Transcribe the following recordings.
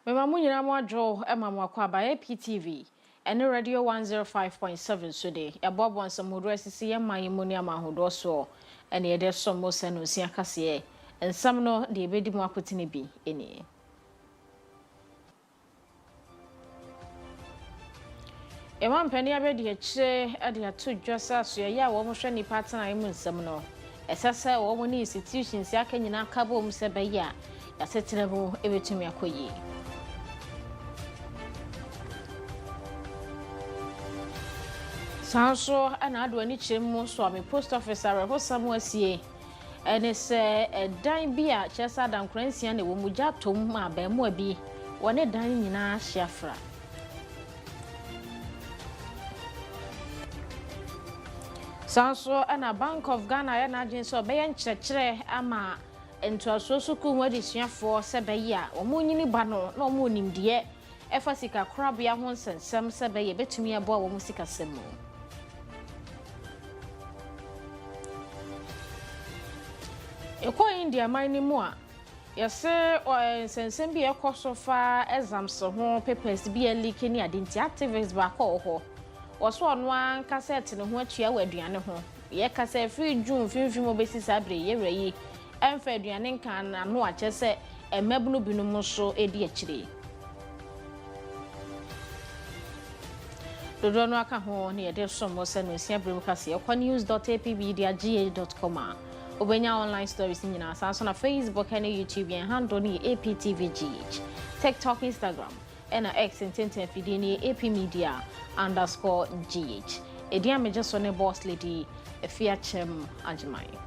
Mema munyina mo adwo ema mo akwa ba APTV ene radio 105.7 so de ebobo nsamodo asisi ye man mu ni amahodo so ene ye de somo senu sia kase ensam no de ebedi mu akotene bi eni Ema mpani abedi eche ade ato dwasa so ye ya wo mo hwe ni partner mu nsam no esese wo mo ni institutions aka nyina kabo mu se be ya yasetere bo ebetumi akoyi Sanso ana ado ani kyeremu so ame post office areho samu asie ene se dan bi a kyesa dan kransia na wo mugya tom ma ba mu abi wone dan nyina hyiafra Sanso ana Bank of Ghana ya na agyen so be ye nkyerɛkyerɛ ama entoaso so ku wadi suafo se be ya wo munyini ba no na wo nimdeɛ ɛfa sika korabea ho nsensɛm se be ye betumi abo wo mu sika sɛmu Eko India mine mu a yese nsensem bi ekoso fa exams ho papers bi elike ni adenti activists ba ko ho woso ono an cassette ne ho atua waduane ho ye kasa free June finfim obesi sabre ye reyi emfa aduane nkan na no a kyese emabunu binum so edi akire dodo no aka ho ne ye de somo se no sia bre kase news.apbdia.ga.com Obenya online stories nyina asanso na Facebook and YouTube and handle ni APTVGH, TikTok, Instagram, and X intenten fidi ni APmedia_GH. Edia meje so ne boss lady Afia Kyem Agyemang.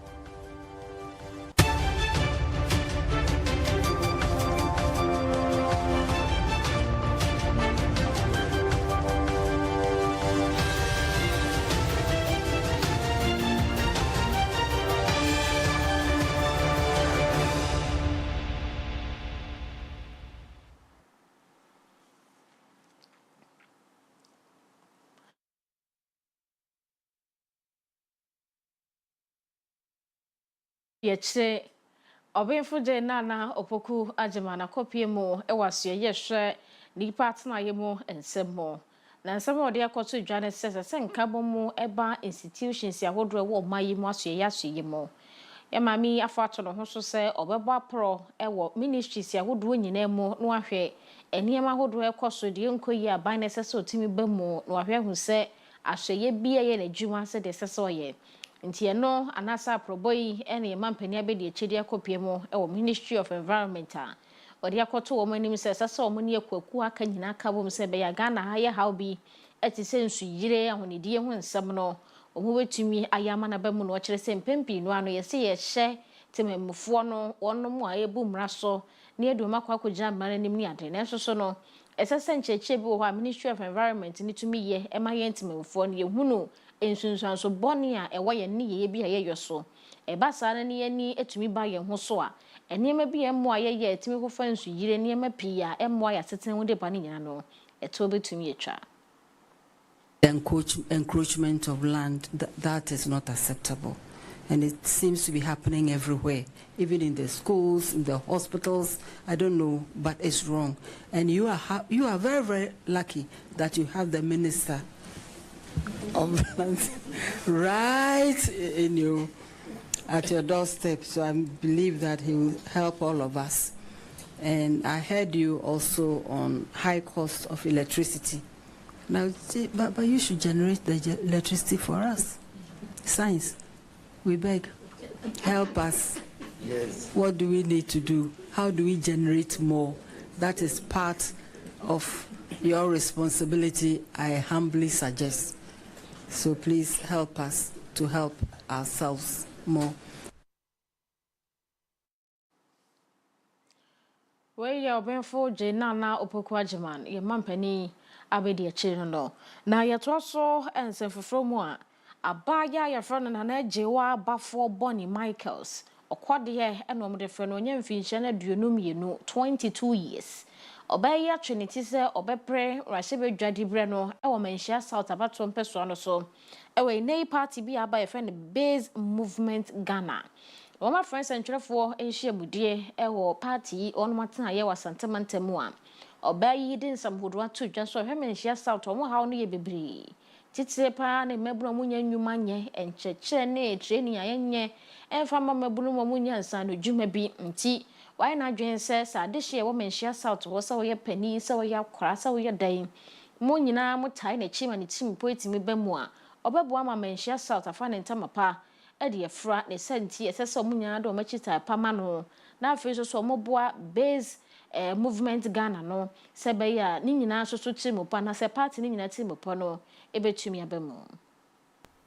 Yeche obenfo je na opoku Agyemang na kopie mu ewaso ye hwe ni partner ye mu ensemo na nsemo ode akoto dwane sese nka bomu eba institutions yahodro wo mayi mu aso ye mu ye mami afato no ho so se obeba pro ewo ministries yahodro nyina mu no ahwe eniema hodro ekoso de enkoyi aban sese otimi bamu no ahwe hu se ahweye bia ye na dwuma se de sese oye nti eno anasa proboyi ene mampani abedi echedi akopie mu ewo Ministry of Environment a odi akoto wo manim se sese wo ne akwaku aka nyina aka bom se be ya Ghana ha ye hawbi eti se nsu yire ahonedie ho nsem no omo betumi ayama na ba mu no kire se mpempi no ano ye se ye hye tememufo no wonom a ebu mra so ne eduma kwa akogya mara nim ni ade na so no esese ncheche bi wo ha Ministry of Environment ni tumi ye ema ye ntememufo no ye hunu ensunsuanso boni a ewo ye ne ye bi a ye yoso eba sare ne ye ni etumi ba ye ho so a enema bi emo a ye etumi ho fa nsu yire ne ema pi a emo a yaseten wo de ba ne nyina no eto betumi etwa encroachment of land that is not acceptable, and it seems to be happening everywhere, even in the schools, in the hospitals. I don't know, but it's wrong, and you are very, very lucky that you have the minister of lands right in you at your doorstep, so I believe that he will help all of us. And I heard you also on high cost of electricity. Now, but you should generate the electricity for us. Science, we beg, help us. Yes. What do we need to do? How do we generate more? That is part of your responsibility, I humbly suggest. So please help us to help ourselves more. We ya obenfo je na opoku Agyemang ye mampani abedi achire no na ye to so ensenfofro mu a abaya ya fro no na Agyewa bafo Bonnie Michaels okode ye eno mo de fro no nya mfinhye na 22 years obaya trinity se obepre rahye dwadi bre no e wo manhia South Abato mpeso no so e we nei party bi aba ye friend Base Movement Ghana Oma friends and trefo enhia mudie e wo party on matena ye wasantemantem a obayi din sam hodwa to dwa so hwemenhia south omo hawo no ye bebre titire pa na mabunu munya nnwuma nye enchechire na training ayenye emfa mabunu munya nsa no dwuma bi nti why na dwen se sa de hye wo menhia south wo se wo ye pani se wo ye akora se wo ye dan mo nyina mo tai na chima ne tim poetimi bamu a obebo ama menhia south afa ne ntamapa e de efra ne senti esese omunya do machita pama no na afi so so moboa base movement Ghana no se be ya ni nyina so so timopa na se party ni nyina timopa no ebetumi abamu.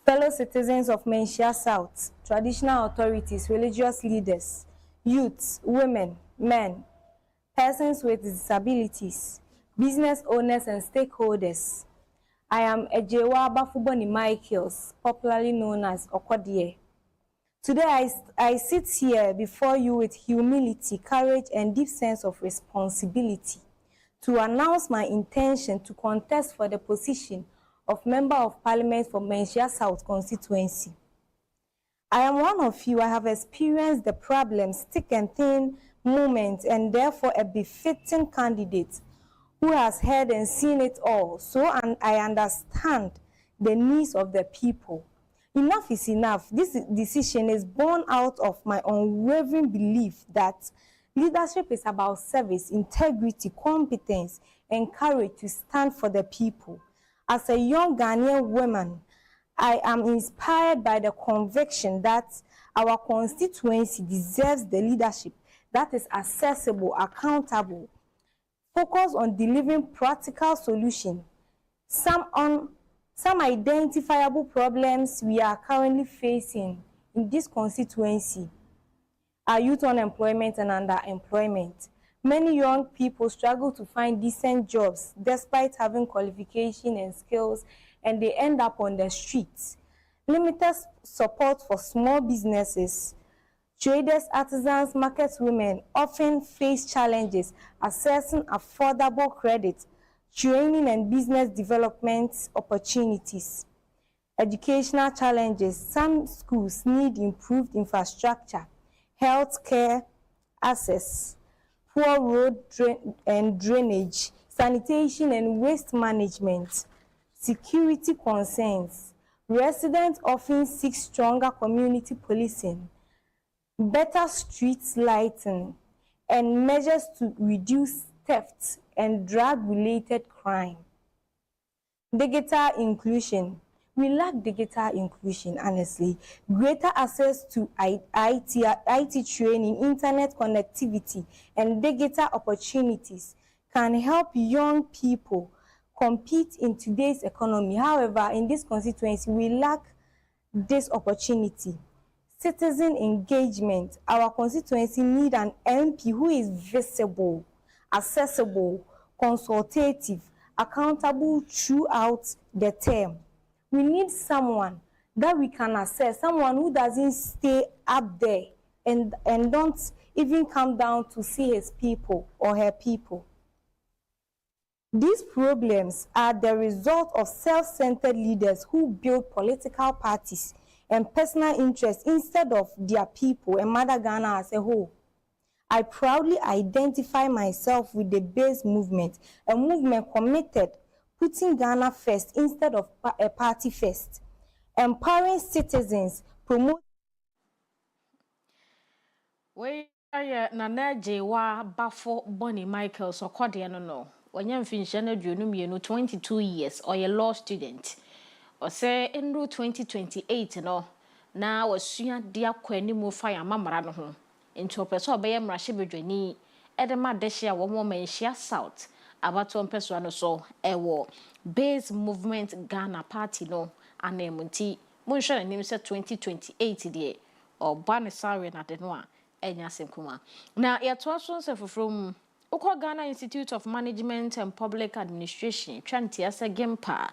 Fellow citizens of Menchia South, traditional authorities, religious leaders, youths, women, men, persons with disabilities, business owners and stakeholders. I am Agyemang Michaels, popularly known as Okodie. Today I sit here before you with humility, courage, and deep sense of responsibility to announce my intention to contest for the position of Member of Parliament for Menchia South constituency. I am one of you. I have experienced the problems, thick and thin moments, and therefore a befitting candidate who has heard and seen it all. So I understand the needs of the people. Enough is enough. This decision is born out of my unwavering belief that leadership is about service, integrity, competence, and courage to stand for the people. As a young Ghanaian woman, I am inspired by the conviction that our constituency deserves the leadership that is accessible, accountable, focused on delivering practical solutions. Some identifiable problems we are currently facing in this constituency are youth unemployment and underemployment. Many young people struggle to find decent jobs despite having qualification and skills, and they end up on the streets. Limited support for small businesses. Traders, artisans, market women often face challenges accessing affordable credit, training and business development opportunities. Educational challenges. Some schools need improved infrastructure, health care access, poor road and drainage, sanitation and waste management, security concerns. Residents often seek stronger community policing, better street lighting, and measures to reduce theft and drug-related crime. Digital inclusion. We lack digital inclusion, honestly. Greater access to IT training, internet connectivity, and digital opportunities can help young people compete in today's economy. However, in this constituency, we lack this opportunity. Citizen engagement. Our constituency needs an MP who is visible, accessible, consultative, accountable throughout the term. We need someone that we can assess, someone who doesn't stay up there and don't even come down to see his people or her people. These problems are the result of self-centered leaders who build political parties and personal interests instead of their people and Mother Ghana as a whole. I proudly identify myself with the base movement, a movement committed putting Ghana first instead of a party first, empowering citizens, promoting. We are Nana Jewa Bafo Bonnie Michaels or Cordiano. When you finish, you know 22 years or a law student. Or say in 2028, no. Now was soon dear Quenny mo fire mamma home. Into a person by Rashibi, Edema Desia, one woman, share south. About 1 person or so, a war. Base movement Ghana party no, and name Munti, Munsha and name said 2028 day, or Banisari at the Noir, and Yasim. Now, yet was from Oko Ghana Institute of Management and Public Administration, Chanti as a Gempa.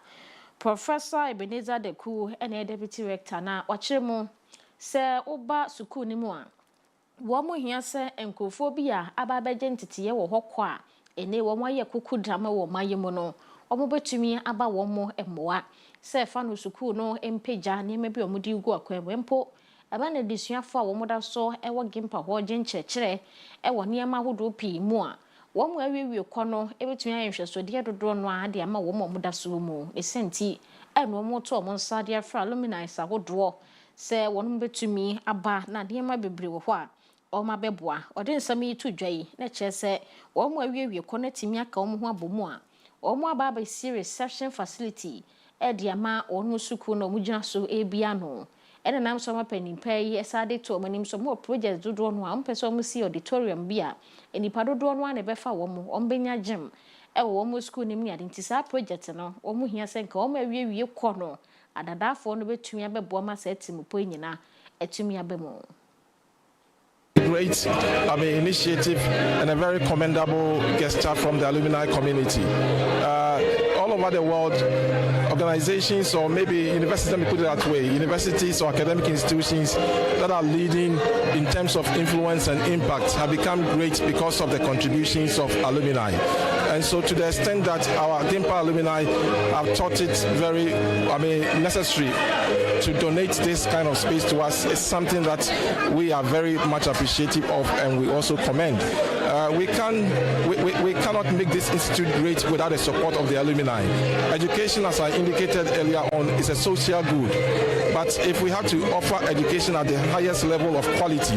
Professor Ebenezer Deku and a deputy rector na Wachemo, Sir Oba Sukunimua. Womo here, sir, and Kophobia, Ababa Gentity, or Hokwa. Ene woma ye kuku drama wo mayemo no omo betumi aba womo emoa se fa no suku no empeja ne mebi omudi ugu akwemo empo aba na disuafo a womo da so ewo gimpa ho genchekere ewo niema hodo pii mu a wɔn mu awie kɔ no ebetumi ayɛ nhwɛsodeɛ dodoɔ no a de ama wɔn mu da so mu esenti ɛna wɔn to wɔn nsa de afra alumni sagodoɔ sɛ wɔn betumi aba na nneɛma bebree wɔ hɔ a wɔn abɛboa ɔde nsɛm yi to dwa yi na kyerɛ sɛ wɔn mu awie kɔ na tumi aka wɔn ho abɔ mu a wɔn aba abɛsi reception facility ɛde ama wɔn sukuu na wɔn gyina so ebia no ɛna nam so ma panimpa yi ɛsade to wɔn anim so mo project dodoɔ no a wɔn pɛ sɛ wɔn si auditorium bi a enipa dodoɔ no a na ɛbɛfa wɔn benya gym ɛwɔ wɔn sukuu nim ne ade nti saa project no wɔn hia sɛ nka wɔn awie kɔ no adadaafoɔ no betumi abɛboa ma sɛ timupo nyina etumi abɛmu. Great, initiative and a very commendable gesture from the alumni community. All over the world, organizations or maybe universities, let me put it that way, universities or academic institutions that are leading in terms of influence and impact have become great because of the contributions of alumni. And so to the extent that our Agyemang alumni have thought it very necessary to donate this kind of space to us is something that we are very much appreciative of and we also commend. We cannot make this institute great without the support of the alumni. Education, as I indicated earlier on, is a social good. But if we have to offer education at the highest level of quality,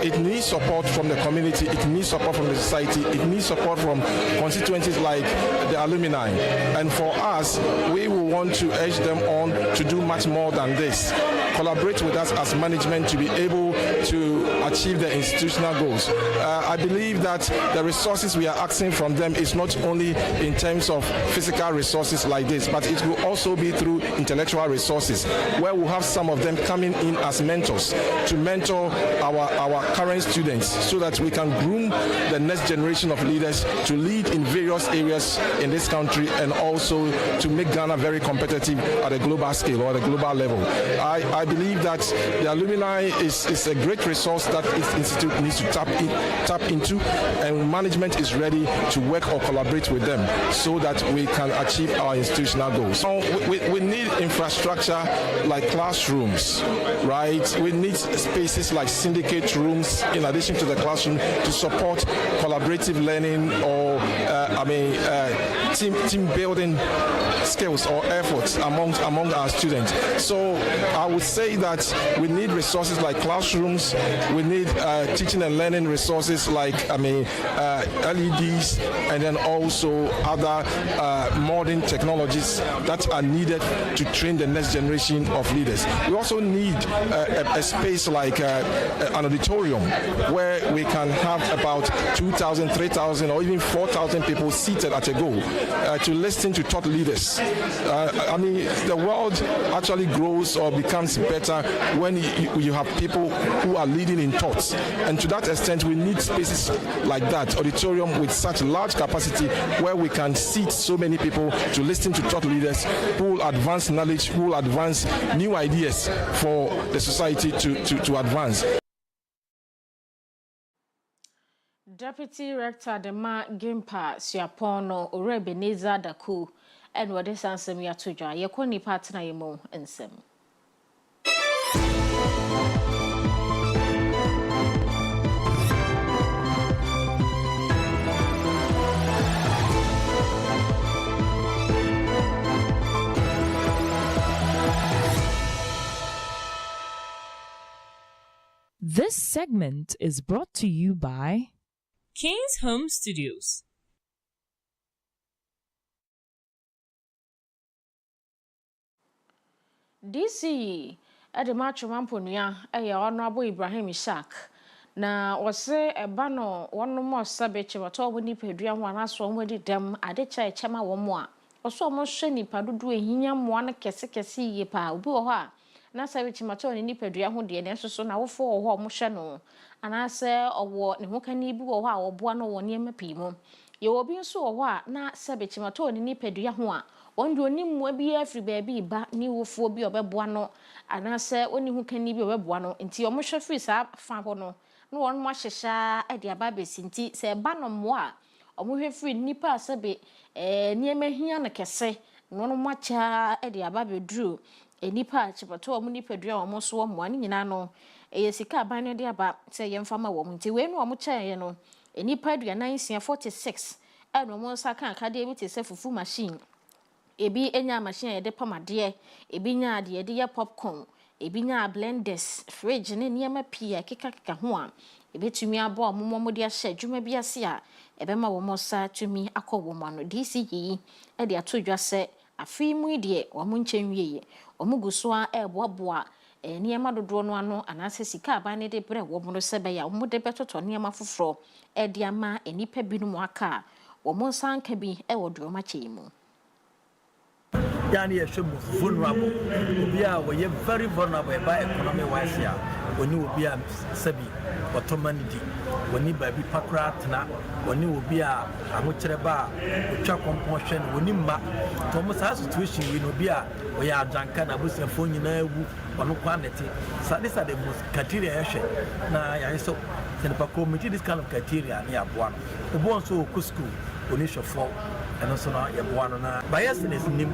it needs support from the community, it needs support from the society, it needs support from constituencies like the alumni. And for us, we will want to urge them on to do much more than this. Collaborate with us as management to be able to achieve the institutional goals. I believe that the resources we are asking from them is not only in terms of physical resources like this, but it will also be through intellectual resources, where we'll have some of them coming in as mentors to mentor our current students so that we can groom the next generation of leaders to lead in various areas in this country and also to make Ghana very competitive at a global scale or at a global level. I believe that the alumni is a great resource that this institute needs to tap into, and management is ready to work or collaborate with them so that we can achieve our institutional goals. So we need infrastructure like classrooms, right? We need spaces like syndicate rooms in addition to the classroom to support collaborative learning or team building skills or efforts among our students. So I would say that we need resources like classrooms, we need teaching and learning resources like LEDs, and then also other modern technologies that are needed to train the next generation of leaders. We also need a space like an auditorium where we can have about 2,000, 3,000 or even 4,000 people seated at a go to listen to thought leaders. The world actually grows or becomes better when you have people who are leading in thoughts. And to that extent, we need spaces like that, auditorium with such large capacity where we can seat so many people to listen to thought leaders who will advance knowledge, who will advance new ideas for the society to advance. Deputy Rector Dema Gimpa Siapono Ore Beneza Daku and what is answer ya to dry Yakoni partner yemo and sim. This segment is brought to you by King's Home Studios. DC Edemacho Mamponia, Honorable Ibrahim Ishak. Na wase ebano wonu mo sabeche wato woni pedua ho anaso wodi dem adecha echema wo mo a oso mo hwe nipa dodo ehinya mo na kese yie pa obi wo ho a na sabeche mato ni nipadua ho de ne soso na wofo wo ho mo hwe no anase owo ne ho kani bi wo ho a oboa no wo ne mapimu ye obi nso wo ho a na sabeche mato ni nipadua ho a ondo nimmo bi afri ba bi ba ni wofo bi obeboa no anase oni ho kani bi obeboa no nti o mo hwe free sa fa ho no no won mo hyehya e de aba besinti se ba no mo a omo hwe free nipa asebe niema hia na kese no no mo cha e de aba bedru nipa chipato omo nipadua omo so mo ani nyina no yesika ban no de aba se yemfa ma wo nti we no omo cha ye no enipa aduanan sia 46 ɛno mo nsa kan kade bi te sɛ fufu machine ebi enya machine yɛde pamade ebi nya de yɛde yɛ popcorn ebi nya blenders fridge ne niema pia keka ho a ebetumi abo amommo de ahye adwuma bi ase a ebema wo mo sa tumi akọ wo mo no DCE e de atodwa sɛ afi mu de wo mo nkyɛnwieye wo mo gusua eboaboa niema dodo no ano anase sika aba ne de bre wo mo no sɛ be ya wo mo de betoto niema foforo e de ama enipa binum aka wo mo sanka bi e wo do ma kyɛ mu yani vulnerable obia we very vulnerable by economy wise ya oni obia sabi otomanidi oni baby pakra tena oni obia amokyere ba otwa compunction oni ma to mo sa situation we no bia we ya ajanka na busefo nyina ewu ono kwanete sadisa the most criteria yehwe na ya so the committee this kind of criteria ni aboa no obo so ku school oni shofo and also na yeboano na biasness nim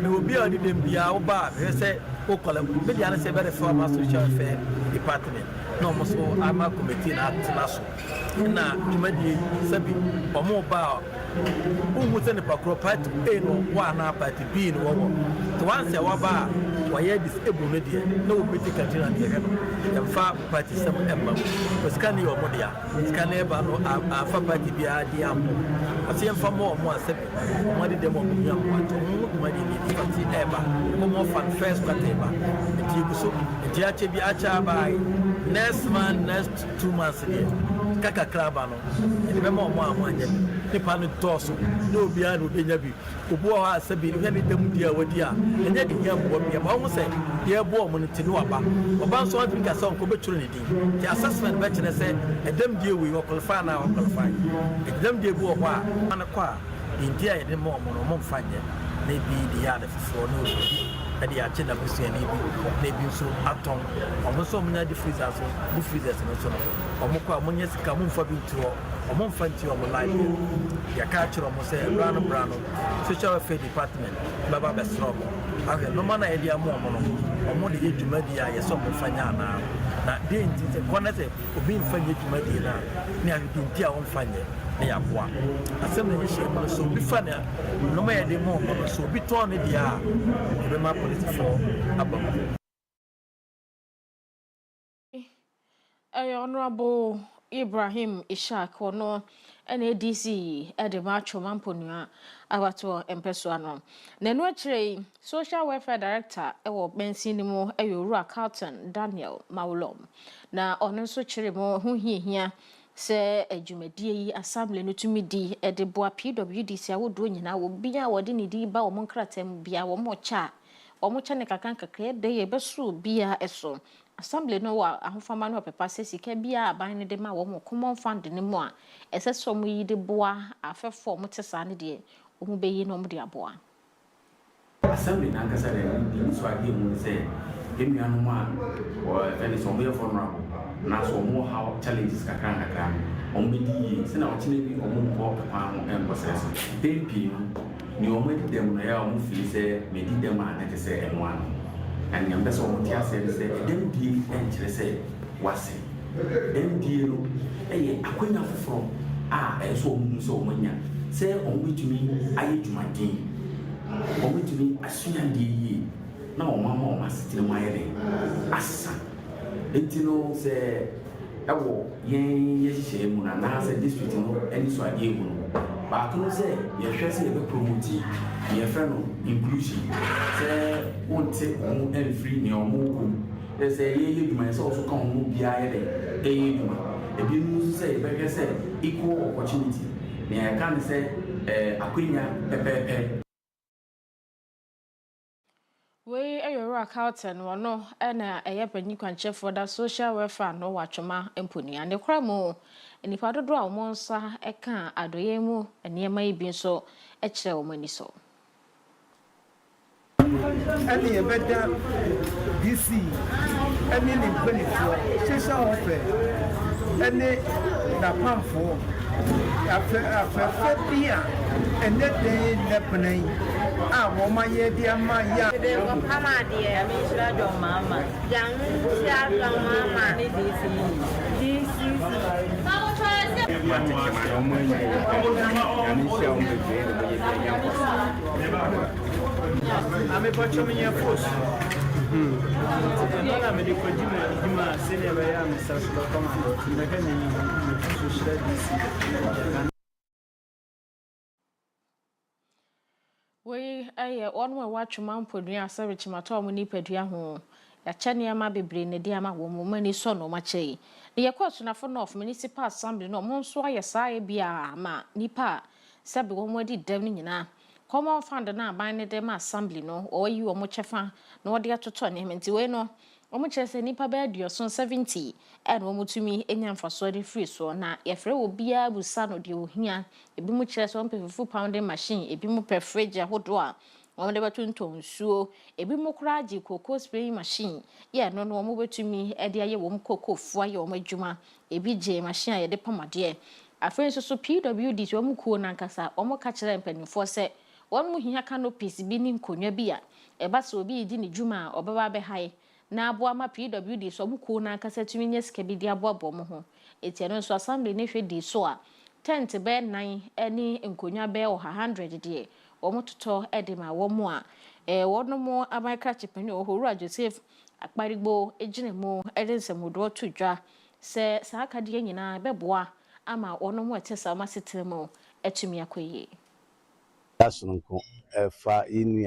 me obi a dem bia wo ba be say wo kola me dia na say be for ma social affair department no mo so ama committee na atnaso na dwumadi sabi omo ba wo se ne pakro party A no wa na party B no wo to once wa ba wa ye disable no dia na wo beti katina dia no ya fa party sem emma o scan yo mo dia scan e ba no afa party bia dia am ase em fa mo asebi mo de demo mo nya mo to mo de ni party e ba mo fan first quarter ba ti guso ti ache bi acha ba next man next 2 months there kaka kraba no e be mo anya ni pa no toso no bia no benya bi obo ha asebi ni ne dem dia wadi a enye de nya bo bia ba wo se ye bo mo ti no aba oba so wan ka so ko beturo ne din ti assessment be kire se edem die we qualify na qualify edem die bu ho a an kwa india ye de mo mfanye na bi de ya de fofo no ade ya che na busia na bi so aton omo so munya di freezers no so no omo kwa munya sika mu mfa bi ntiro omo mfa nti omo life ya ka chiro mo se brano social affairs department baba be strong ake no mana ede amu omo de edwuma di ya yeso mo fanya na de nti se konete obi mfanye edwuma di na ni ade nti a wo mfanye na ya boa asem na yeshe mo so bi fa na no ma ede mo so bi to ne dia be ma police for abam Honorable Ibrahim Ishak ono NADC edema choma mponua awato empeso ano na no akire social welfare director ewo bensin ni mu eyowura Carlton Daniel Maulom na ono nso kire mo hu hiehia se adwumadie yi assembly no tumi di ede boa PWDC awodo nyina wo bia wode ne di ba wo nkratam bia wo mo cha ne kakan kakra de ye beso bia eso assembly no wa ahofama no pepa sesika bia aban ne de ma wo mo common fund ne mo a eseso mo yi de boa afefo mo tesa ne de wo mo beyi no mo de aboa assembly na kasa de so Agyemang say emianu ma o any so mo vulnerable na so mo how challenges kakra on be di se na o chine bi o mo bo pepa mo process tempi ni o mo di dem na ya o mo feel say me di dem a na say enwa and yam beso mo tia say dem di en kire say wase dem di no eye akonya foforo a so mo so mo nya say on betumi aye dwumadin o betumi asunya di yi na o mama o masitire mo aye asa etino say ewo yen yehye mu na say district no eni so Agyemang no ba to say ye hwe say be promote ye fe no inclusion say wonte on every ni o mo ko say ye duma say so kan mo bia ye de ye duma e bi nu say be ke say equal opportunity na kan say akwenya pepepe we ayoro Carlton wono na eye panyi kwanche for that social welfare no watwoma emponi ane kramo nipa dodo a mo nsa eka adoye mu eniema ibi so ekire wo mani so any better DC any benefit social welfare any na pamfo after bia and that day happening mama ye dia ma ya de ko pama dia mi sira do mama jang sia do mama ni DC I'm a bunch of your force. I'm a Jima, senior, I am South we one more watch man podua savage mato mo ni padua ho ya chane ma bebre ne dia ma wo mo mani so no ma chei ne yakwaso na for north municipal assembly no mo nso ayesa bia ma nipa sabe wo mo di dem nyina common fund na ban ne dem assembly no o yi wo mo chefa na wo de atoto ne menti we no wo mo chese nipa ba aduoso 70 and wo mo tumi enya mfaso de free so na ye frɛ wo bia busa no de ohia ebi mo chese wo mpefufu pounding machine ebi mo per fridge ahodo a wo de betunton suo ebi mo kura agi cocoa spraying machine ye no no wo betumi e de aye wo mo cocoa fua ye wo adwuma ebi je machine a ye de pamade afren so PWD wo mo kuo nankasa wo mo ka kire mpanifo se wo mo hia canopies bi ni nkonwa bi a e ba se obi di ne dwuma a obeba be hai na aboa ma PWD so mo kuo nankasa tumi nya sika bi di aboabo mo ho eti no so assembly ne hwedi so a tent be 9 ani nkonwa be 100 de wo mo toto ede ma wo mo a wo no mo America chipani ohoro Joseph akparigbo ejinemu ede nsemudo tudwa se sa aka de nyina beboa ama wo no mo etesa ma setremo etumi akoye. That's for in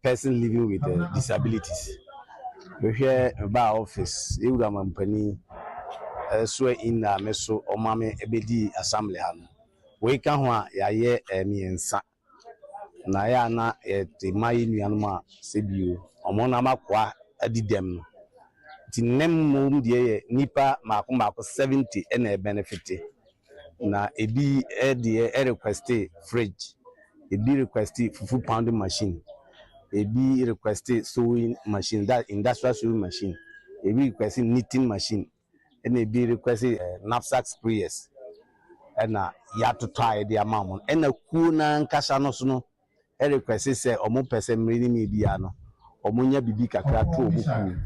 person living with disabilities. We here about office. You got my company. So in meso omame ebedi assembly han. We can wa ya ye miensa. Na ya na te mai nuanuma sebio. Omo na makwa adidem no. Ti nem mum de nipa mako 70 na benefit. Na ebi de request fridge. Ebi request fufu pounding machine. Ebi request sewing machine, that industrial sewing machine. Ebi request knitting machine. And ebi request knapsack sprayers. And ya to try the amount. And a kuna nkasa no so no. E request say omo person mrini me bia no. Omo nya bibi kakra to obuku.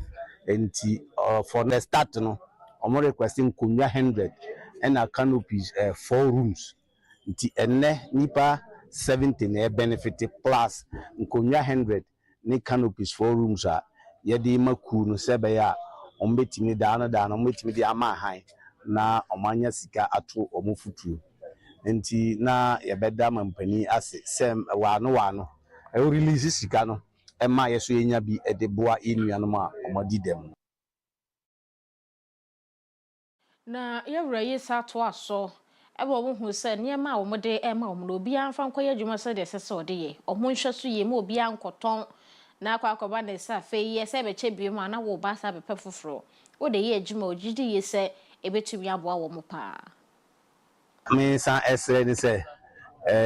Enti for the start no. Omo requesting kunya 100 and a canopies 4 rooms. Nti enne nipa 70 na benefit plus nkonya 100 ne canopies 4 rooms a ye de maku no sebe ya ombetimi da no ombetimi de ama han na omanya sika ato omofutuo nti na ye beda mampani ase sem wano e release sika no e ma ye so yenya bi e de boa enuanom a omadi dem Na yewura yi sa to aso ebo wo hu se niema a wo de e ma wo no obi anfa nkoye adwuma se de sese ode ye omo nhwe so ye ma obi ankoton na akwa na se afa ye se be che bi ma na wo ba sa be pefoforo wo de ye adwuma ogidi ye se ebetumi aboa wo mo pa me san esre ni se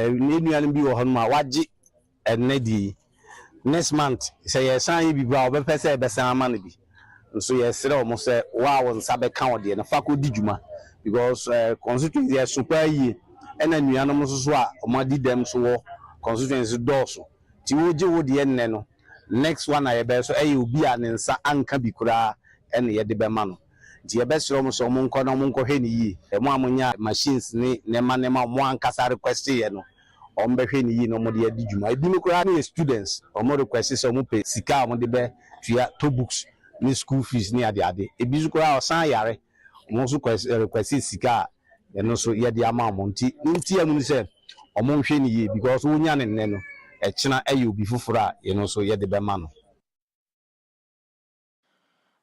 ni nuanom bi wo ho ma wagi enedi next month say ye san ye bi bra wo be pese e be san ama no bi so yes almost wow on sabe count there na fakodi djuma because constituency is super yi and anuanom so a omadi dem so wo constituency doso ti woje wo de enne no next one I be so obi a ne nsa anka bi kura ene ye de be ma no ti ye be sro mo so mo nko na mo nko hwe ni yi e mo amonya machines ni nema mo ankasa request ye no ombe hwe ni yi no mo de adi djuma ebi no kura na students omo request so mo pe sika mo de be tua to books ni school fees ni ade ebi zukura osan yare mo so request sika eno so ye de ama mo nti amu ni se omo nhwe ni ye because wonya ne nne no e kina ayi obi fufuru a eno so ye de be ma no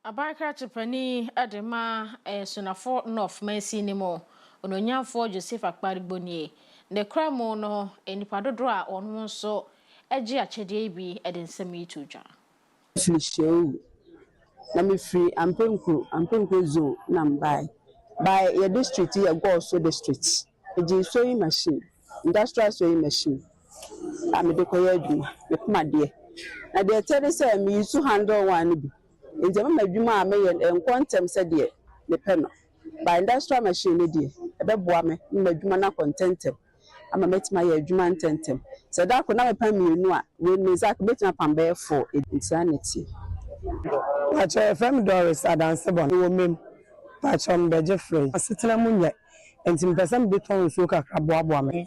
Abakra chipani adema sunafo north mensi ni mo ononyamfo Joseph Akparigbonie ne kramo no enipa dodo a ono nso agi achede bi edensem yitudwa na me free ampenku zo na mbai by your district your go so district eji sewing machine industrial sewing machine am de koye adwuma me kuma de na de tell say me use handle one bi nje ma adwuma a me ye enkontem se de me pe no by industrial machine de e be boa me ma adwuma na contentem ama metima ye adwuma ntentem se da ko na me pa mienu a we me zak betima pambe for insanity. Pacho FM Doris Adansebon wo mem pacho mbeje free asitena munye enti mpesa beton so kakra boaboa me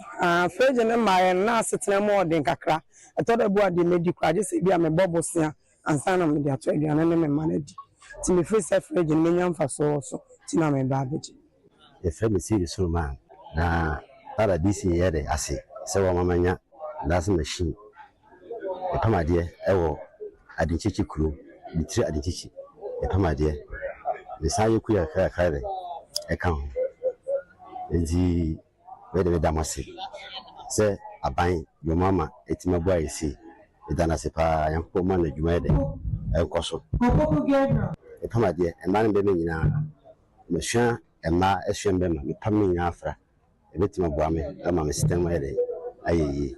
fridge ne my na asetena mo den kakra etoda bu ade medi kwa je se bia me bobosia ansa na me de ato aduane ne me manadi ti me free fridge ne nyamfa so ti na me ba beji e fe me see so man na paradise ye de ase se wo mamanya that's machine e pamade e wo adinchichi kuro bitire adinchichi e pamade le saye ku ya kare e kan enti we de damase se aban yo mama etima boa esi e dana se pa yanko ma na dwuma de e koso e pamade e man be me nyina me hwa e ma e hwa be ma me pam me nya afra e betima boa me ama me sistem ma de ayeyi.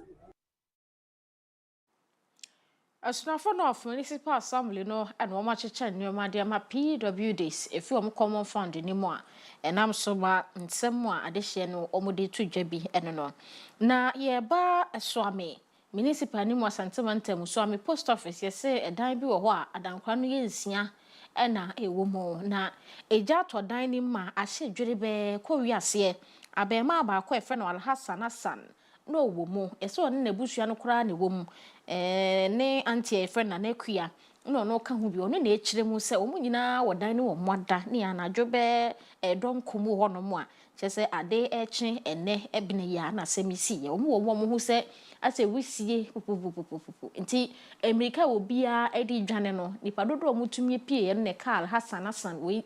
Asnafo no of municipal assembly no and wo ma cheche nyoma de ma PWDs if you common fund ni mo a enam so ba nsem a adehye no omode tudwa bi eno no na ye ba esoame municipal ni mo santimentem so ame post office ye se edan bi wo ho a adankwa no ye nsia ena ewo mo na eja to dan ni ma ahye dwere be ko wiase abema ba ko efe no Alhassan no wo mo eso ne nebusua no kura ne wo mu ne anti e friend na nekua no ka hu bi ono na echire mu se omu nyina wodan ne wo moda ne anadwo be don komu ho no mo a chese ade eche ene ebine ya na semisi ye omu wo mo hu se ase wisie pupupupupu nti America wo bia edi dwane no nipa dodo omutumi pie ne Karl Hassan we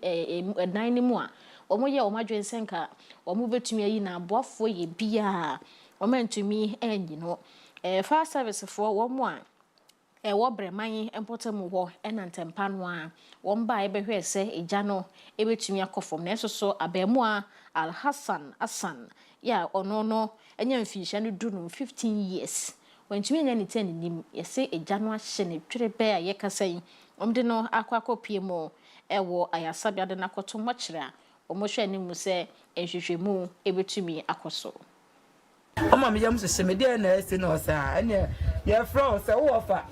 dan ne mu a omo ye omadwen senka omu betumi ayi na aboafo ye bia omantumi enyi no fire service for wo mo a wo breman empotem ho enantempa no a wo mba ebehwe se eja no ebetumi akofom na eso abemu a Alhassan ya ono no enya mfiisha no du no 15 years wantumi enya ni 10 nim yese eja no ahye ne twere be a yekasan omde no akwakopie mo ewo ayasabia de nakoto mokyere a omohwe animu se ehwehwemu ebetumi akoso. Mama me yam se me dey na ese no sa ene ye fro se wo fa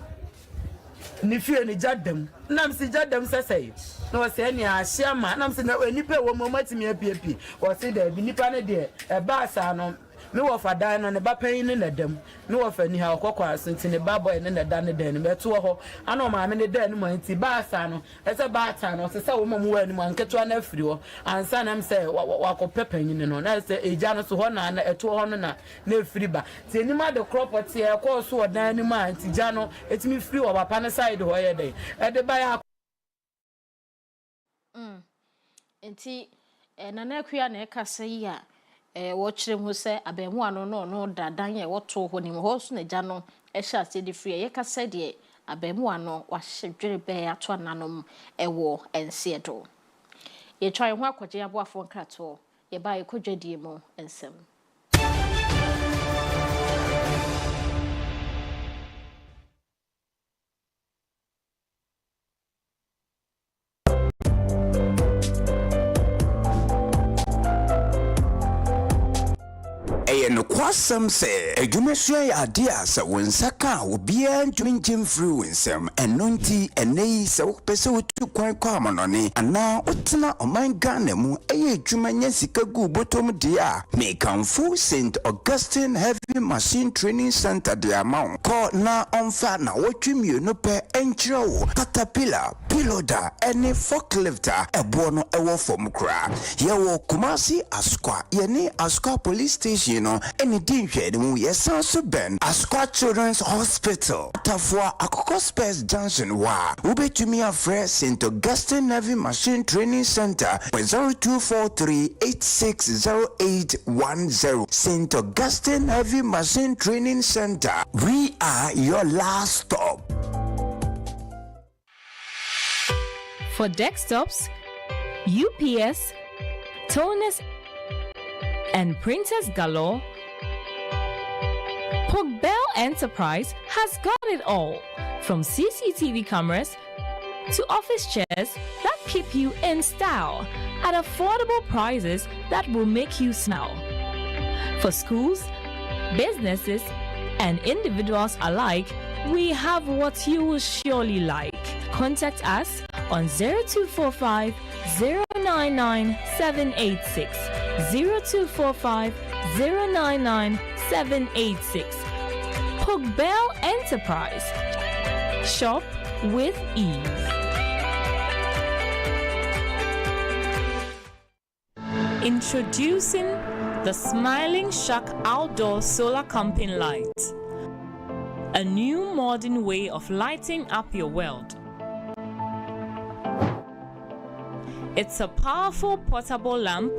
ni fie ni jadam nam se jadam sesai no se ene ahia ma nam se na enipa wo mo matimi apiepi wo se da bi nipa ne de e ba sa no me wo fa dan no ne ba pan ni na dam me wo fa ni ha okokwa asenti ne ba boy ne na dan ne dan ne beto ho ana ma me ne dan ne manti ba sa no e se ba ta no se wo mo wa ni man keto na afiri ho ansa nam se wa ko pepan ni no na se eja no so ho na na eto ho no na afiri ba ti ni ma de property e ko so dan ni ma anti ja no etimi free wa papa ne side ho ye den e de ba ya enti na na akua na ekasa yi a wo kyerɛ mu sɛ abɛmu ano no dadan ye woto ho ni ho so na gya no ɛhyɛ ase de free ye kasa de abɛmu ano wahye dwere bɛ ato ananom ɛwɔ ense do ye try ho akɔgye aboafo nkrato ye ba ye kodwadie mu ensem. No kwasam se adwumasua ya ade a se wonsaka obia ntwinkyem free wonsam enonti enei se wopese wotu kwan kwa amanone ana otena oman Ghana mu eye adwuma nya sika gu botom de a mekanfo St Augustine Heavy Machine Training Center de amount ko na onfa na wotwemie no pe enkyerɛ wo caterpillar piloder any forklifter ebo no ewo fom kra ye wo Kumasi Askwa ye ni Askwa police station no any dinhwe de mu yesan so ben Askwa Children's Hospital tafua Akoko Space Junction wa ubetumi afre St Augustine Heavy Machine Training Center 0243860810 St Augustine Heavy Machine Training Center. We are your last stop. For desktops, UPS, toners, and printers galore, Bell Enterprise has got it all. From CCTV cameras to office chairs that keep you in style at affordable prices that will make you smile. For schools, businesses, and individuals alike, we have what you will surely like. Contact us on 0245 099 786 0245 099 786. Pogbell Enterprise. Shop with ease. Introducing the Smiling Shack Outdoor Solar Camping Light. A new modern way of lighting up your world. It's a powerful portable lamp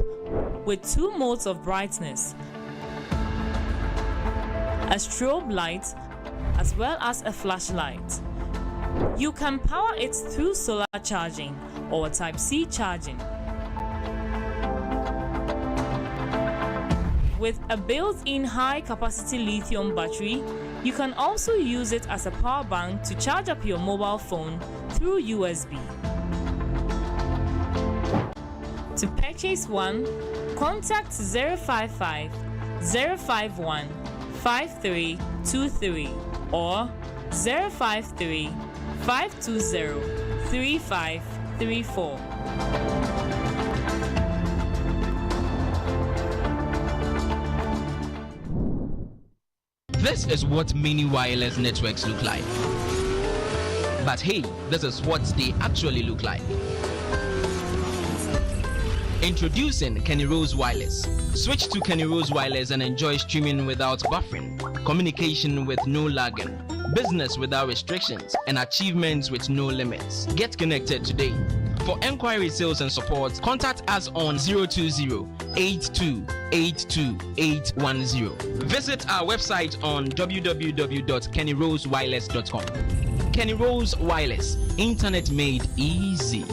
with 2 modes of brightness, a strobe light, as well as a flashlight. You can power it through solar charging or Type-C charging. With a built-in high-capacity lithium battery, you can also use it as a power bank to charge up your mobile phone through USB. To purchase one, contact 055 051 5323 or 053 520 3534. This is what mini wireless networks look like. But hey, this is what they actually look like. Introducing Kenny Rose Wireless. Switch to Kenny Rose Wireless and enjoy streaming without buffering, communication with no lagging, business without restrictions, and achievements with no limits. Get connected today. For enquiry, sales, and support, contact us on 020-8282-810. Visit our website on www.kennyrosewireless.com. Kenny Rose Wireless, internet made easy.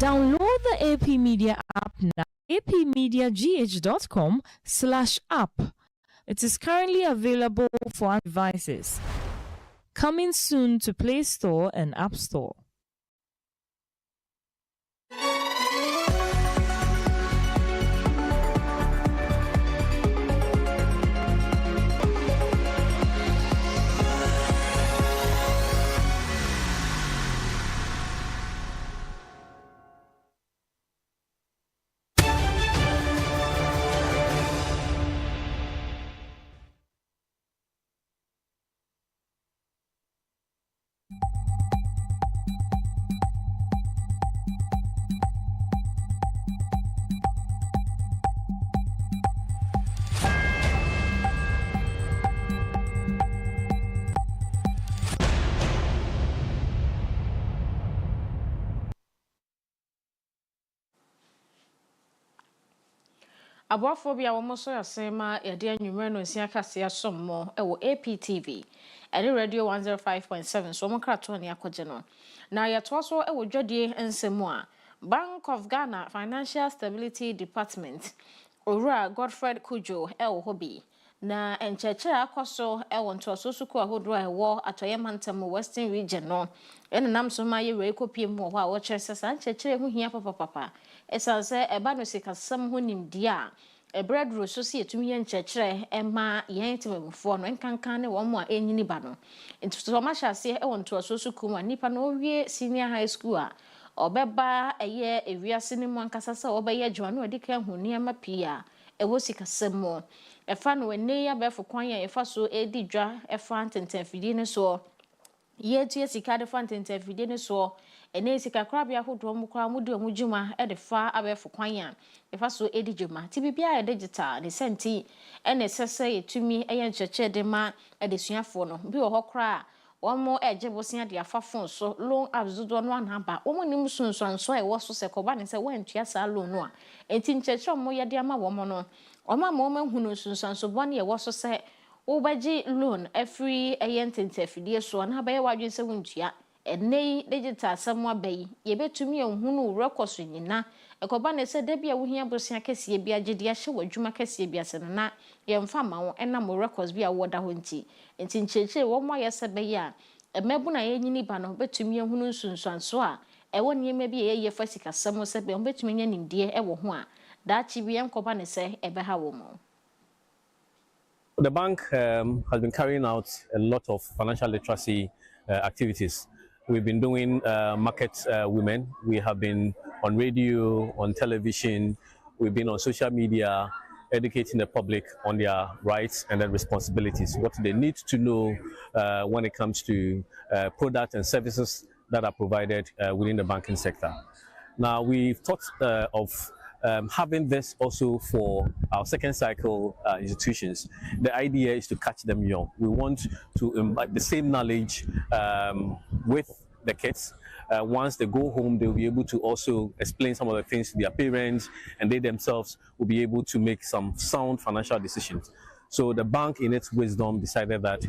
Download the AP Media app now. apmediagh.com/app. It is currently available for devices. Coming soon to Play Store and App Store. Aboafobia wo so yasema yade anwumre no nsia kase asommo ewo APTV ene radio 105.7 so mo krato ne akoje no na yeto so ewo dwadie ensemu a Bank of Ghana Financial Stability Department Owura Godfred Kujo ewo hobi na encheche akoso ewo ntoso suku ahodo ewo Agyemang Western Region no ene nam so maye we kopie mu ho a wo kyerese encheche hu hia papa esanse eba no sikasam ho nimdi a ebredro so si etumi ye nkyekere ema yen tememfo no nkankan ne wo mo a enyini ba no ntuso ma hyase ewo ntoso suku ma nipa no wie senior high school a obeba eye ewiase ne mu ankasa sa obeye adwuma no odika hu niama pia ewo sikasam mo efa no ene ya befo kwan ya efa so edi dwa efa ntentenfidi ne so ye tie sika de fa ntentenfidi ne so ene sika krabia hodo mu kwa mudi omujuma e de fa abefo kwan ya efa so edi dwuma ti bibia e digital ne senti ene sese yetumi eye ncheche de ma e de suafo no bi wo hokra one more ejebosia de afa phone so loan apps do no anaba omo nim sunsunso e wo so se koba ne se wantua sa loan no a enti ncheche mo ye de ama wo mo no oma ma omo hunu sunsunso bone ye wo so se wo baji loan every ayentente fidie so na ba ye wadwen se wuntua enei digital samwa bayi ye betumi ehunu record nyina ekoba ne se da bia wo hia bosia kese bia gide ya hye wadwuma kese bia se na ye mfa ma wo ena mo records bia wo da ho nti ncheche wo mo yese bayi a emebu na ye nyini ba no betumi ehunu nsunsuanso a ewo niema bia ye fa sika samo se be betumi nya nimdie ewo ho a da chi bia nkoba ne se ebeha wo mo. The bank has been carrying out a lot of financial literacy activities. We've been doing market women. We have been on radio, on television. We've been on social media, educating the public on their rights and their responsibilities, what they need to know when it comes to products and services that are provided within the banking sector. Now, we've thought of having this also for our second cycle institutions. The idea is to catch them young. We want to imbibe the same knowledge with the kids. Once they go home, they'll be able to also explain some of the things to their parents, and they themselves will be able to make some sound financial decisions. So the bank, in its wisdom, decided that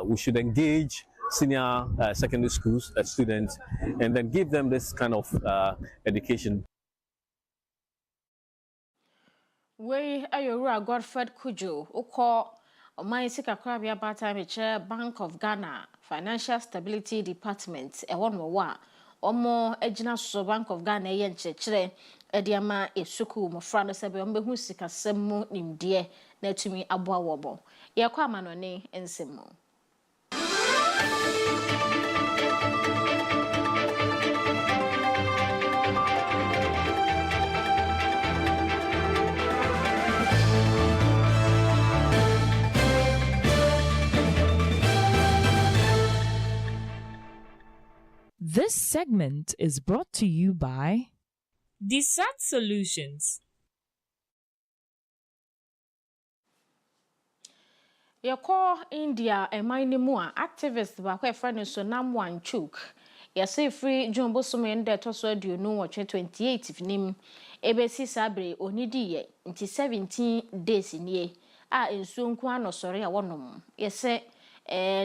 we should engage senior secondary schools students and then give them this kind of education. We ayora Godfred Kujo uko omaisi kakrabia bata meche Bank of Ghana Financial Stability Department ewon wa omo ejina so Bank of Ghana ye nchechire ediama esuku mofra no sebe ombehu sikasem mu nimde na atumi aboa wobo ye kwa amanone ensemo. This segment is brought to you by Desat Solutions. Yako India emainimu activist ba kwa friend so Namwan Chuk. Yase free Jumbo Sumende toso aduonu 28 finim ebesi sabre onidi ye nti 17 days nie a ensu nko anosore a wonom. Yese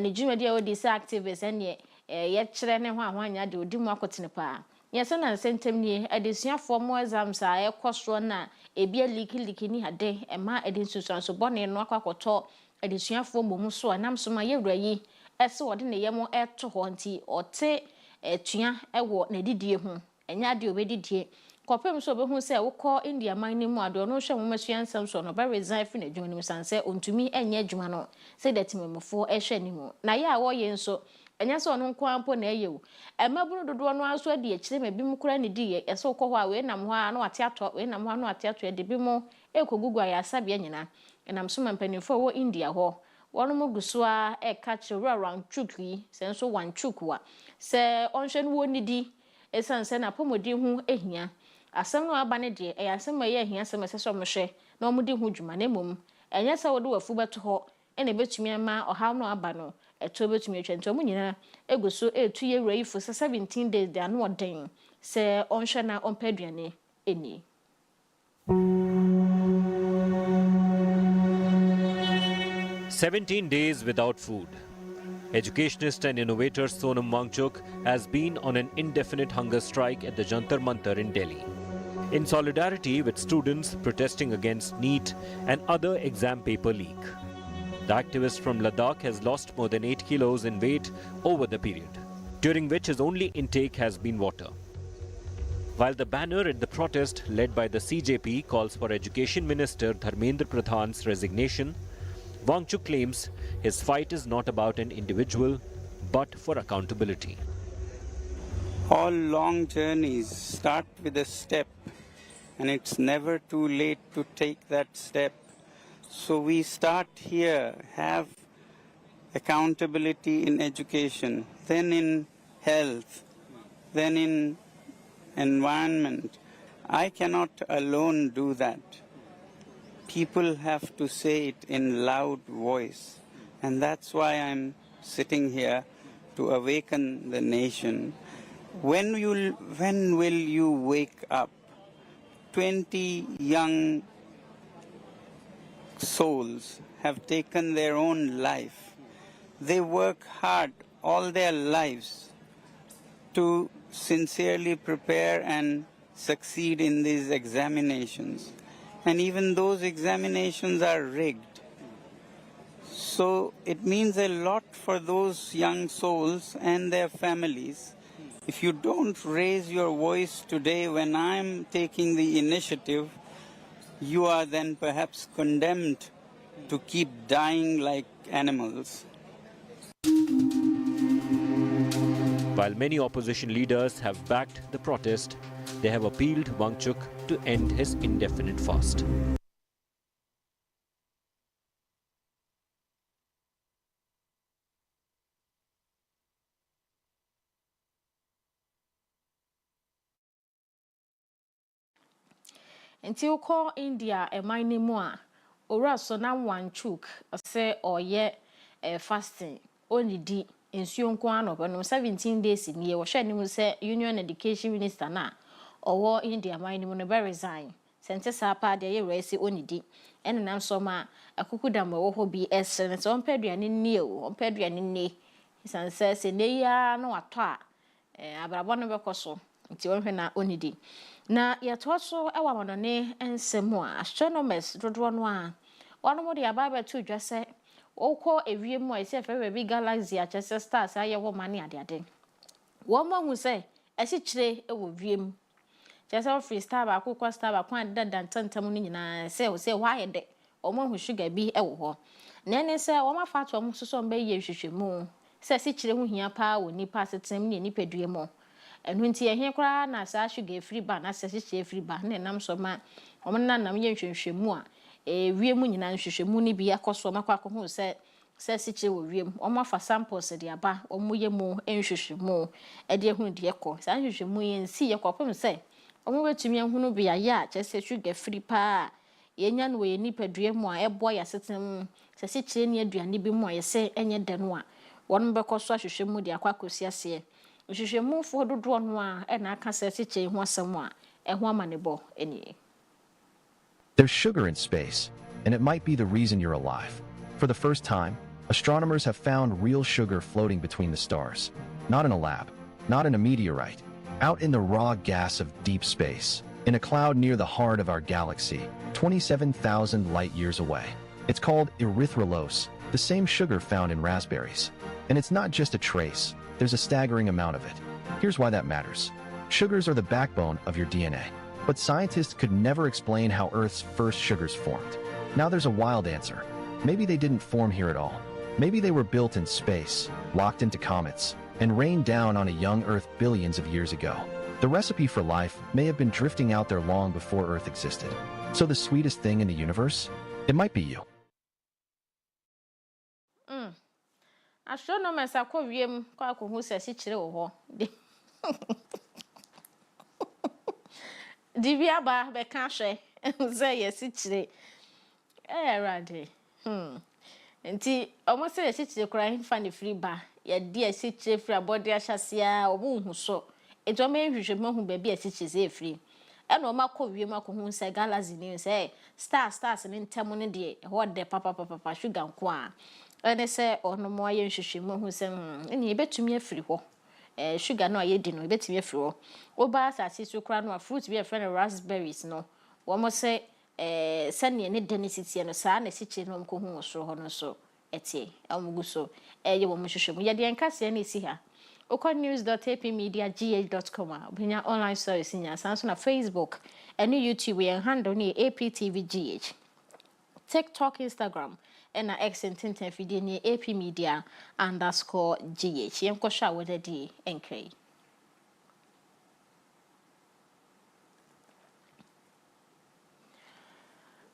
ni jumadi a odi se activist ene ye kire ne ho ahwanya de odi mu akotene pa. Yese na sentem nie adesuafo mo exams a ekosoro na ebia liki ni hade ema edinsusanso bone no akwakoto adesuafo momu so anam so ma yewura yi ese wode ne yemo eto ho nti ote etua ewo na didie ho enya de obedidie kopem so obehu se wokọ India man ni mu ado no hwe momasua nsam so no ba resign fi na adwuma ni sanse ontumi enye adwuma no se datimemfo ehwe ni mu na ye a wo ye nso enya so no nko ampo na eyewu emabunu dodo no aso ade ekire ma bim kura ne die ese wokọ ho a we nam ho a na wate ato we nam ho a na wate ato de bim ekogugu aya sabia nyina enam so mampanifo wo India ho wono mugusua catch around chukwi senso wan chukwa se onhwe no wonidi esanse na pomodi hu ehia asem no aba ne de asem ma ye ehia asem seso mhwe na omudi hu dwuma na mom enye se wode wafu beto ho ene betumi ma oha no aba no eto betumi atwento mu nyina eguso etu ye wuraifo 17 days de anu oden se onhwe na ompaduane eni. 17 days without food. Educationist and innovator Sonam Wangchuk has been on an indefinite hunger strike at the Jantar Mantar in Delhi, in solidarity with students protesting against NEET and other exam paper leak. The activist from Ladakh has lost more than 8 kilos in weight over the period, during which his only intake has been water. While the banner at the protest led by the CJP calls for Education Minister Dharmendra Pradhan's resignation, Wangchuk claims his fight is not about an individual, but for accountability. All long journeys start with a step, and it's never too late to take that step. So we start here, have accountability in education, then in health, then in environment. I cannot alone do that. People have to say it in loud voice, and that's why I'm sitting here to awaken the nation. When will you wake up? 20 young souls have taken their own life. They work hard all their lives to sincerely prepare and succeed in these examinations. And even those examinations are rigged. So it means a lot for those young souls and their families. If you don't raise your voice today when I'm taking the initiative, you are then perhaps condemned to keep dying like animals. While many opposition leaders have backed the protest, they have appealed Wangchuk to end his indefinite fast. Nti uko India emaini mua ora so na Wangchuk say oye fasting onidi nsuo nko anopo no 17 days ni wo hwe nim say Union Education Minister na owo India maini mu no be resign sente sapa de ye resi onidi enenam so ma akukudam wo ho bi esene so onpaduane ni o onpaduane ni sanse se ne ya no wato a abrabo no bekoso nti wonhwe na onidi na yetoso ewa monone ensem a astronomers dodo no a wano mo de ababa tu dwase okọ ewiem a ese fe bi galaxy a chese stars aye wo mane ade wo ma hu se esi kire ewo wiem chese free star ba akukọ star ba kwa dada ntantam ni nyina se wa ye de o ma hu sugar bi ewo ho na ene se wo ma fa to mo so mbe ye hwehwemu se esi kire hu hia pa wo nipa setem ni nipadue mo enu nti ehie kra na sa sugar free ba na se kire free ba na nam so ma o mo nanam ye hwehwemu a wiem nyina hwehwemu ni bi akoso makwa ko hu se si kire wo wiem o ma fa samples de aba o mo ye mu enhwehwemu e de hu de ekọ sa hwehwemu ye nsi ye kopem se o mo betumi ehunu bi ya ya chese sugar free pa ye nya no ye nipadue mu a ebo ya setem se si kire ni aduane bi mu a ye se enye de no a won bekoso hwehwemu de akwakosi ase hwehwemu fo dodo no a e na aka se si kire hu asem a e hu amanebo eni. There's sugar in space, and it might be the reason you're alive. For the first time, astronomers have found real sugar floating between the stars. Not in a lab, not in a meteorite, out in the raw gas of deep space, in a cloud near the heart of our galaxy, 27,000 light-years away. It's called erythrulose, the same sugar found in raspberries. And it's not just a trace, there's a staggering amount of it. Here's why that matters. Sugars are the backbone of your DNA. But scientists could never explain how Earth's first sugars formed. Now there's a wild answer. Maybe they didn't form here at all. Maybe they were built in space, locked into comets, and rained down on a young Earth billions of years ago. The recipe for life may have been drifting out there long before Earth existed. So the sweetest thing in the universe? It might be you. Astronomers akọ wiem kwa akọ se si kire wo ho. Divya ba be ka hwe ze ye si kire erade nti omo se ye si kire kura hinfa ne free ba ye de si kire free abode ahyasia obo hu so eto ma hwehwe ma hu ba bi si kire ze free e na omo akọ wiem akọ hu se galaxy ni se stars ni ntem ne de ho de papa sugar nko a ene se ono mo aye hwehwe ma hu se eni ebetumi afiri ho sugar no aye di no ebetimi afiri ho oba asase so kra no fruit bi e friend raspberries no wo mo se sane ne density no sa na si kire no mko hu so ho no so etie amugu so ye wo mo hwehwe ye de nkase na esi ha oknews.apmedia.gh.com obinya online service nya sanso na Facebook and YouTube ye handle ni APTVGH TikTok, Instagram, and X and Tintin Fidini APmedia_GH. Yanko sha with a D and K.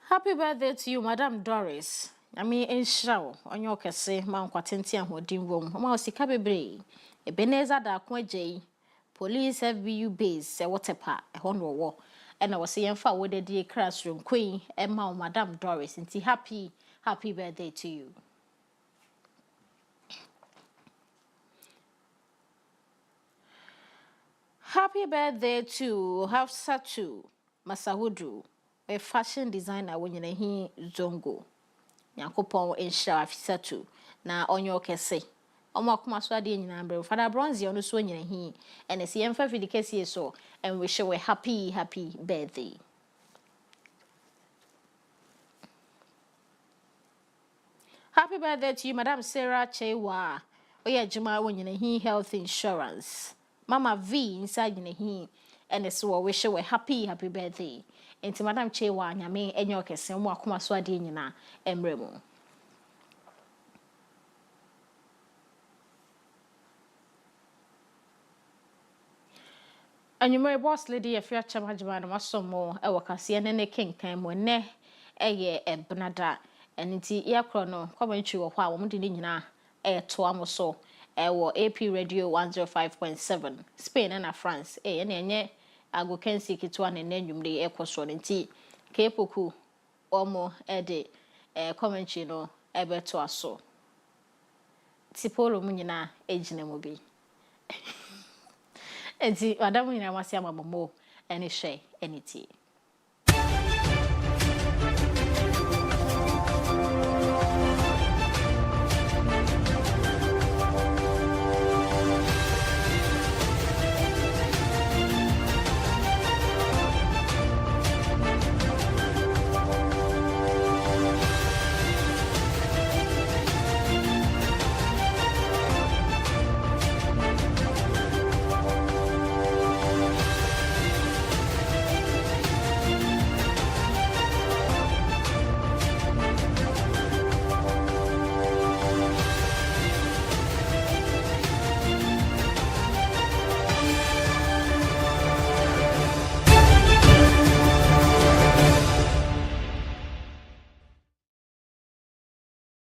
Happy birthday to you, Madam Doris. I mean, in show on your case, Mount Quatentia, who dim room, Mousy Cababre, a Beneza da Quaje, Police FBU base, a water park, a honor war. And I was saying for the dear classroom queen and Madam Doris, and happy birthday to you. Happy birthday to Hafsatu Masahudu, a fashion designer when you he zongo. Yankopon enhyira Hafsatu na onyo kese. Omo akoma so ade nyina mbre. Father Bronze ono so nyina hi. And esi emfa fidi kese so and wish you a happy birthday. Happy birthday to you, Madam Sarah Chewa. Oya Agyemang when you he health insurance. Mama V inside you he and it's what wish you a happy birthday. Enti Madam Chewa nyame enyo kese mo akoma so ade nyina emre mu. Anyway, boss lady Afia Agyemang masomo e wakase ne kenkan mo ne eye ebnada eniti yakro no commentary wo kwa wo de nyina to amoso wo AP radio 105.7 Spain and France na enye agokensi kitwa ne nanwumde ekoso nti kepoku omo de commentary no ebeto aso tipolo mu nyina ejina mu bi enti madam nyina wasi amamomo ene hwe eniti